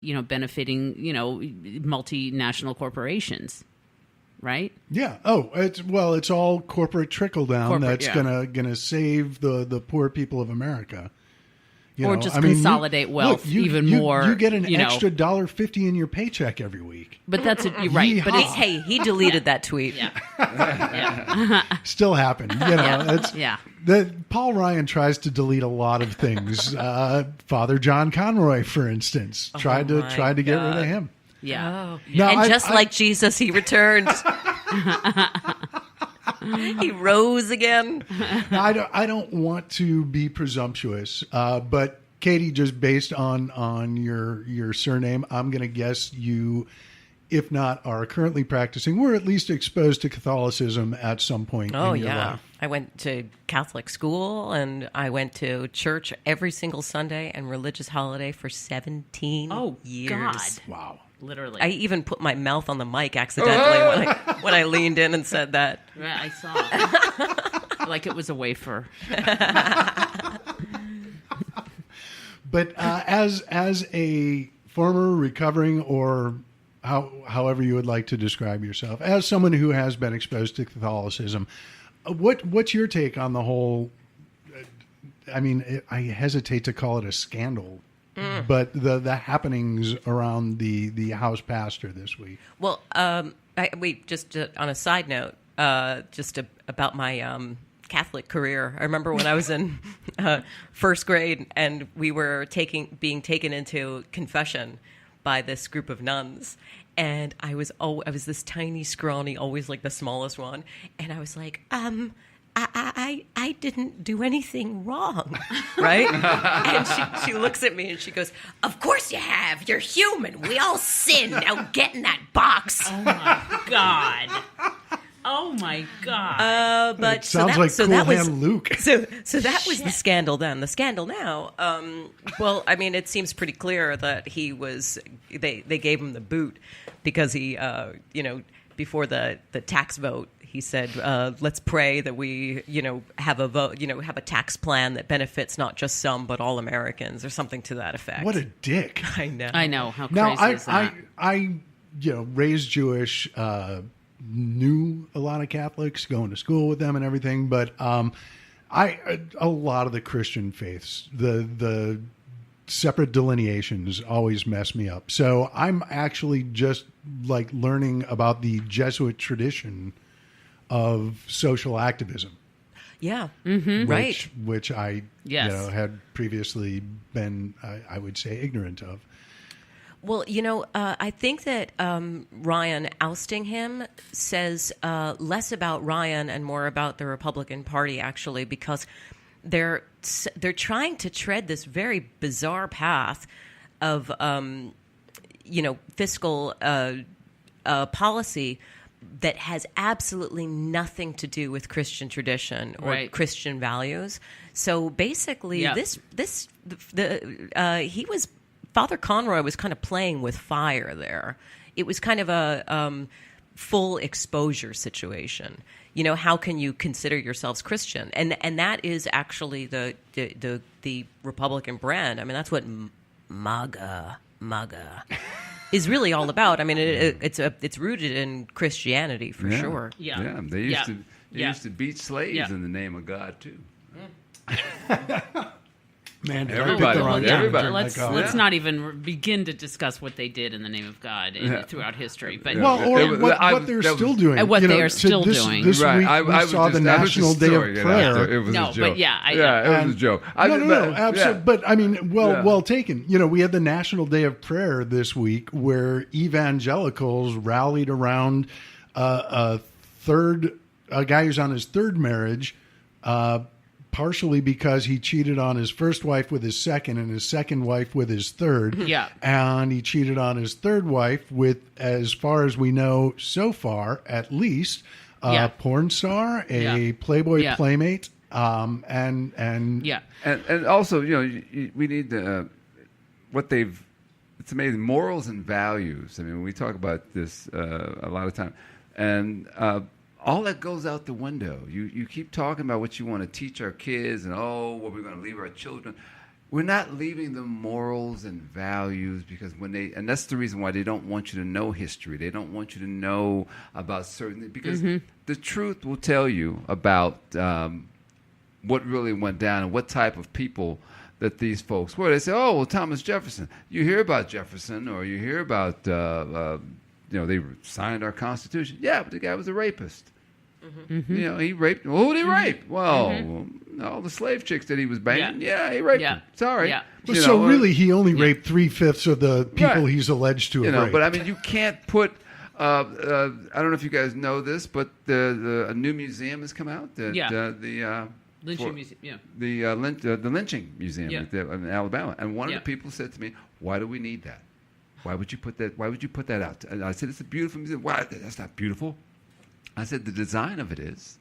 benefiting, multinational corporations, right? Yeah. Oh, it's all corporate trickle down that's gonna save the poor people of America. Or just consolidate wealth even more. You get an extra $1.50 in your paycheck every week. But that's you're right. Yeehaw. But he deleted that tweet. Yeah. Still happened. Paul Ryan tries to delete a lot of things. Father John Conroy, for instance, tried to get rid of him. Yeah. Oh. No, and just like Jesus, he returned. He rose again. I don't want to be presumptuous, but Katie, just based on your surname, I'm going to guess you, if not are currently practicing, were at least exposed to Catholicism at some point in your life. I went to Catholic school, and I went to church every single Sunday and religious holiday for 17 years. God. Wow. Literally. I even put my mouth on the mic accidentally when I leaned in and said that. Yeah, I saw. Like it was a wafer. But as a former recovering, or however you would like to describe yourself, as someone who has been exposed to Catholicism, what's your take on the whole? I mean, I hesitate to call it a scandal. But the happenings around the house pastor this week. Well, just on a side note, about my Catholic career. I remember when I was in first grade, and we were being taken into confession by this group of nuns. And I was this tiny, scrawny, always like the smallest one, and I was like, I didn't do anything wrong, right? And she looks at me and she goes, "Of course you have. You're human. We all sin. Now get in that box." Oh my God. Oh my God. But it sounds like Cool Hand Luke. So that was the scandal then. The scandal now. Well, I mean, it seems pretty clear that he was. They gave him the boot because he, before the tax vote. He said, let's pray that we, have a vote, have a tax plan that benefits not just some, but all Americans, or something to that effect. What a dick. I know. I know. How crazy is that? I raised Jewish, knew a lot of Catholics, going to school with them and everything, but a lot of the Christian faiths, the separate delineations always mess me up. So I'm actually just like learning about the Jesuit tradition of social activism. Yeah, right. Which I had previously been, I would say, ignorant of. Well, I think that Ryan ousting him says less about Ryan and more about the Republican Party, actually, because they're trying to tread this very bizarre path of fiscal policy that has absolutely nothing to do with Christian tradition or Christian values. So basically, Father Conroy was kind of playing with fire there. It was kind of a full exposure situation. How can you consider yourselves Christian? And that is actually the Republican brand. I mean, that's what MAGA is really all about. I mean, it's rooted in Christianity for sure. Yeah. They used to beat slaves in the name of God too. Man, everybody. Let's not even begin to discuss what they did in the name of God throughout history. But what they're still doing. And what they are still doing. This week we saw the National Day of Prayer. It was a joke. But it was a joke. No, absolutely. But I mean, well taken. We had the National Day of Prayer this week, where evangelicals rallied around a guy who's on his third marriage. Partially because he cheated on his first wife with his second, and his second wife with his third. Yeah. And he cheated on his third wife with, as far as we know so far, at least, a porn star, a Playboy playmate, and also, we need it's amazing, morals and values. I mean, we talk about this a lot of time, and all that goes out the window. You keep talking about what you want to teach our kids and what we're going to leave our children. we're not leaving them morals and values because and that's the reason why they don't want you to know history. They don't want you to know about certain, because the truth will tell you about what really went down and what type of people that these folks were. They say, oh, well, Thomas Jefferson. You hear about Jefferson, or you hear about, they signed our Constitution. Yeah, but the guy was a rapist. He raped. Well, who did he rape? Well, all the slave chicks that he was banging. Yeah, he raped them. Sorry. Yeah. So really, he only raped 3/5 of the people he's alleged to have raped. But I mean, you can't put. I don't know if you guys know this, but a new museum has come out. Lynching museum, the lynching museum in Alabama, and one of the people said to me, "Why do we need that? Why would you put that? Why would you put that out?" And I said, "It's a beautiful museum." Why? That's not beautiful. I said, "The design of it is,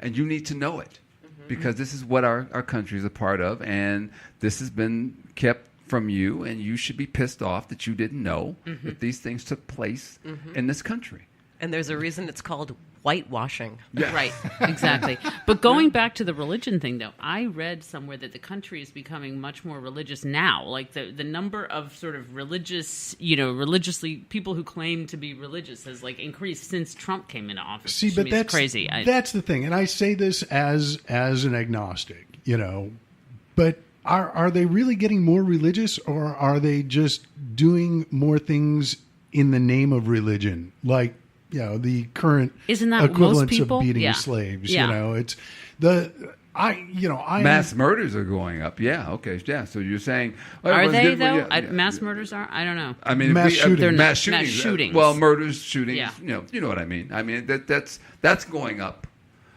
and you need to know it, because this is what our country is a part of, and this has been kept from you, and you should be pissed off that you didn't know that these things took place in this country." And there's a reason it's called whitewashing. Yeah. Right, exactly. But going back to the religion thing, though, I read somewhere that the country is becoming much more religious now. Like the number of sort of religiously people who claim to be religious has increased since Trump came into office. See, but that's crazy. That's the thing, and I say this as an agnostic, but are they really getting more religious, or are they just doing more things in the name of religion, like? The current Isn't that equivalence most people? of beating Yeah. slaves. Yeah. It's mass murders are going up. Yeah, okay, yeah. So you're saying are they good, though? Mass murders are? I don't know. I mean, mass shootings. Mass shootings. Well, murders, shootings. Yeah. You know what I mean. I mean that's going up.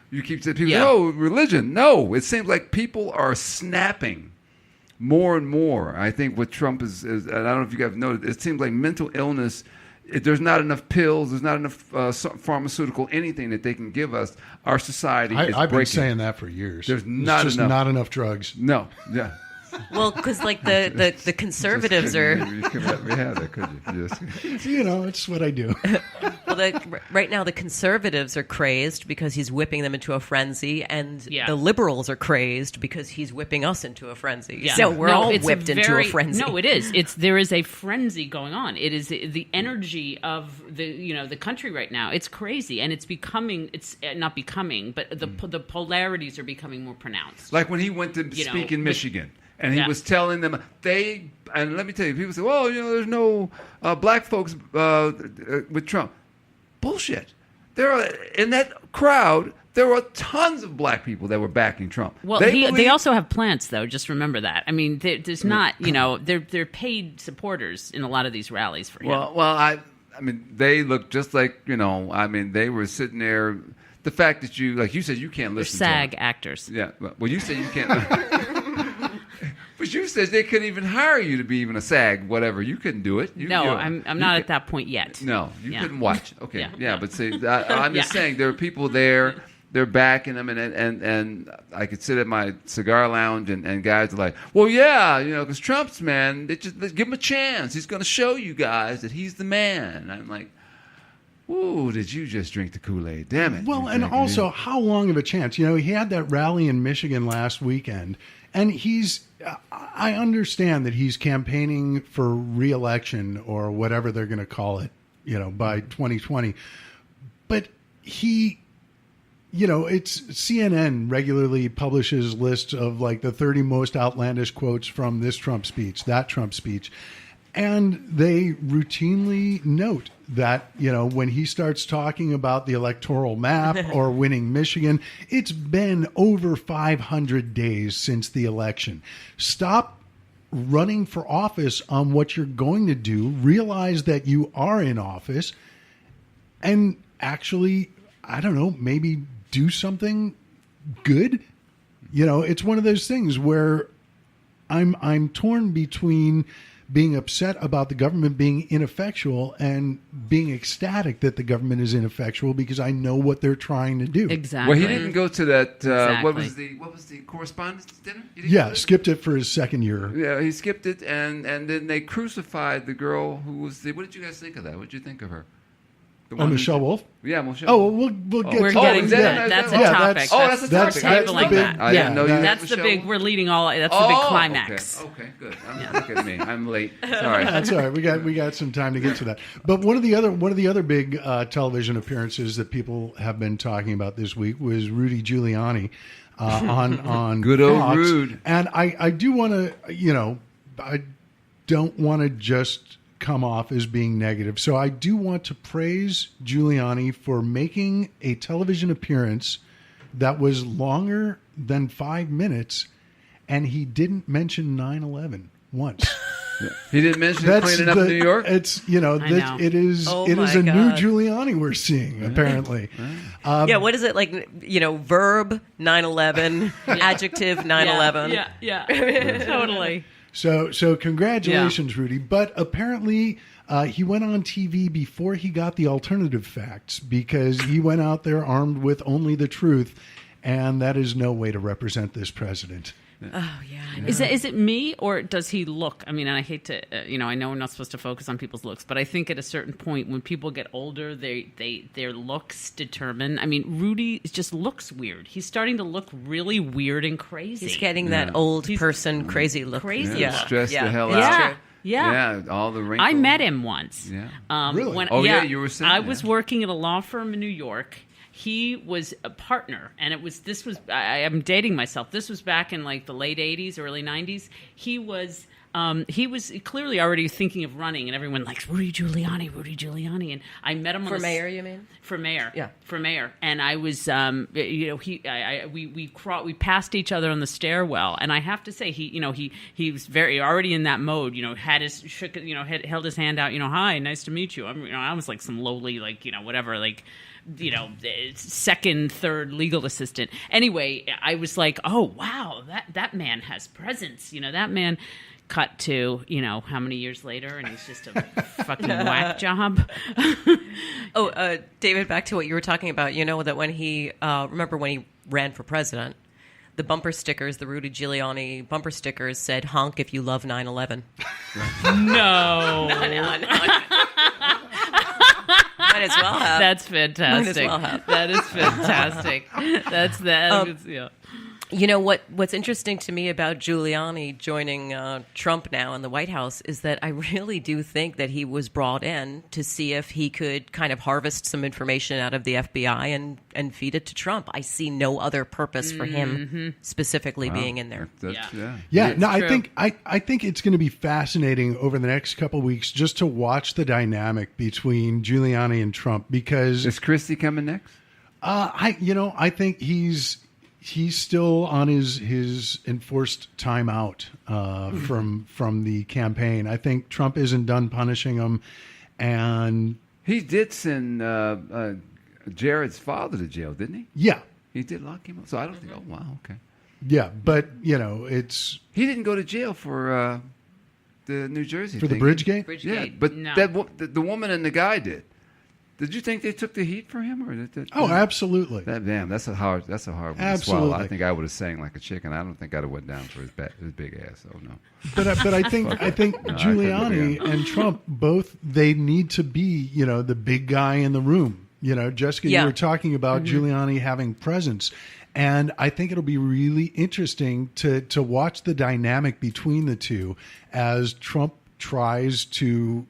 You keep saying people, oh, religion. No, it seems like people are snapping more and more. I think what Trump is and I don't know if you guys noticed, it seems like mental illness. There's not enough pills. There's not enough pharmaceutical anything that they can give us. Our society is I've been breaking. saying that for years. There's just not enough drugs. No, yeah. Well, because the conservatives are. You couldn't let me have that, could you? Just. It's what I do. Well, right now the conservatives are crazed because he's whipping them into a frenzy, and the liberals are crazed because he's whipping us into a frenzy. Yeah. So we're all whipped into a frenzy. No, it is. There is a frenzy going on. It is the energy of the country right now. It's crazy, and it's becoming. It's not becoming, but the polarities are becoming more pronounced. Like when he went to speak in Michigan. And he was telling them, and let me tell you, people say, well, there's no black folks with Trump. Bullshit. In that crowd, there were tons of black people that were backing Trump. Well, they also have plants, though. Just remember that. I mean, there's not, they're paid supporters in a lot of these rallies for him. Well, I mean, they look just like, they were sitting there. The fact that like you said, you can't listen to them. SAG actors. Yeah. Well, you said you can't. But you said they couldn't even hire you to be even a SAG, whatever. You couldn't do it. I'm not at that point yet. No, you couldn't watch. Okay, but see, I'm just saying there are people there. They're backing them, and I could sit at my cigar lounge, and guys are like, well, because Trump's man. They give him a chance. He's going to show you guys that he's the man. And I'm like, ooh, did you just drink the Kool-Aid? Damn it. Well, and also, how long of a chance? He had that rally in Michigan last weekend, and I understand that he's campaigning for re-election or whatever they're going to call it, by 2020. But it's CNN regularly publishes lists of the 30 most outlandish quotes from this Trump speech, that Trump speech. And they routinely note that, when he starts talking about the electoral map or winning Michigan, it's been over 500 days since the election. Stop running for office on what you're going to do. Realize that you are in office and actually, I don't know, maybe do something good. It's one of those things where I'm torn between being upset about the government being ineffectual and being ecstatic that the government is ineffectual because I know what they're trying to do. Exactly. Well, he didn't go to that. Exactly. What was the correspondence dinner? Skipped it for his second year. Yeah, he skipped it, and then they crucified the girl who was the. What did you guys think of that? What did you think of her? Michelle Wolf? Yeah, Michelle. Oh, well, we'll get We're to getting to that. that. That's a Yeah, topic. that's a that's topic. the Tabling big- that. I didn't know you had That's the Michelle big. Wolf. We're leading all. That's the big climax. Okay, good. Look at me. I'm late. Sorry. That's all right. We got some time to get to that. But one of the other big television appearances that people have been talking about this week was Rudy Giuliani on Good old Fox. Rude. And I do want to, I don't want to just come off as being negative. So I do want to praise Giuliani for making a television appearance that was longer than 5 minutes, and he didn't mention 9/11 once. He didn't mention cleaning up New York? It's know. it is Oh it is my a new God. Giuliani we're seeing apparently. Yeah, what is it like? Verb 9/11, adjective 9/11. Yeah. Totally. So congratulations, Rudy. But apparently he went on TV before he got the alternative facts, because he went out there armed with only the truth, and that is no way to represent this president. Oh yeah. I know. Is it me, or does he look? I mean, and I hate to, I know we're not supposed to focus on people's looks, but I think at a certain point when people get older, their looks determine. I mean, Rudy just looks weird. He's starting to look really weird and crazy. He's getting that old person crazy look. Crazy Yeah, look. stressed the hell it's out. true. Yeah. All the wrinkles. I met him once. Yeah. Really? You were saying I that. was working at a law firm in New York. He was a partner, and I am dating myself. This was back in like the late 80s, early 90s. He was clearly already thinking of running, and everyone likes Rudy Giuliani. And I met him For mayor, you mean? For mayor, Yeah. for mayor. And I was, we passed each other on the stairwell, and I have to say, he was very already in that mode. Had held his hand out. Hi, nice to meet you. I was like some lowly, whatever, second, third legal assistant. Anyway, I was like, oh wow, that man has presence. That man. Cut to, how many years later, and he's just a fucking whack job. David, back to what you were talking about. That when he, remember when he ran for president, the bumper stickers, the Rudy Giuliani bumper stickers said, honk if you love 9/11. No. Might as well have. That's fantastic. Might as well have. That is fantastic. That's that. Yeah. What's interesting to me about Giuliani joining Trump now in the White House is that I really do think that he was brought in to see if he could kind of harvest some information out of the FBI and feed it to Trump. I see no other purpose for him specifically being in there. Yeah, no, true. I think it's going to be fascinating over the next couple of weeks just to watch the dynamic between Giuliani and Trump, because Is Christie coming next? I think he's still on his enforced timeout from the campaign. I think Trump isn't done punishing him, and He did send Jared's father to jail, didn't he? yeah, He did lock him up. So I don't think. Oh wow, okay. yeah, but it's He didn't go to jail for the New Jersey for the thing. Bridgegate. Yeah, Bridgegate, but no. the woman and the guy did. Did you think they took the heat for him, or Oh, absolutely. That's a hard one to swallow. Absolutely. I think I would have sang like a chicken. I don't think I'd have went down for his big ass. Oh no. But I think Giuliani and Trump both, they need to be the big guy in the room. Jessica, Yeah. you were talking about Giuliani having presence, and I think it'll be really interesting to watch the dynamic between the two as Trump tries to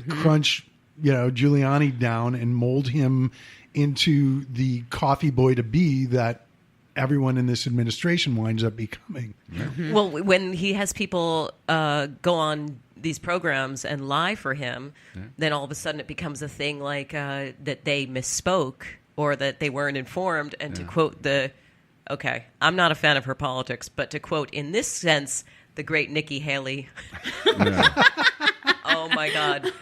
crunch Giuliani down and mold him into the coffee boy to be that everyone in this administration winds up becoming. Well, when he has people go on these programs and lie for him, then all of a sudden it becomes a thing like that they misspoke or that they weren't informed. And to quote I'm not a fan of her politics, but to quote in this sense, the great Nikki Haley. Oh my God.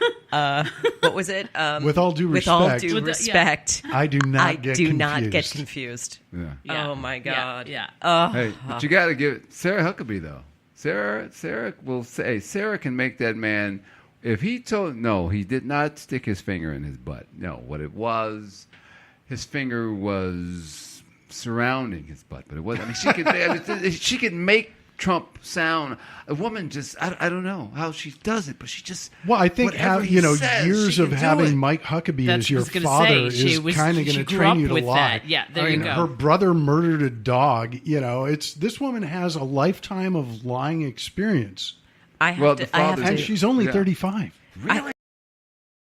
What was it? With all due With all respect. due respect. I do not get confused. confused. Yeah. Yeah. Oh my God. Yeah. Hey, but you got to give Sarah Huckabee though. Sarah will say Sarah can make that man. If he told he did not stick his finger in his butt. No, what it was, his finger was surrounding his butt, but it wasn't. I mean, she could make Trump sound. A woman just, I don't know how she does it, but she just. Well, I think whatever he says, years she of can do having it. Mike Huckabee That's as your what I was gonna father say. is kind of going she to grew train up you to with lie. that. Yeah, there you go. Her brother murdered a dog. It's this woman has a lifetime of lying experience, I have the to. I have father- to. and she's only Yeah. 35. Really?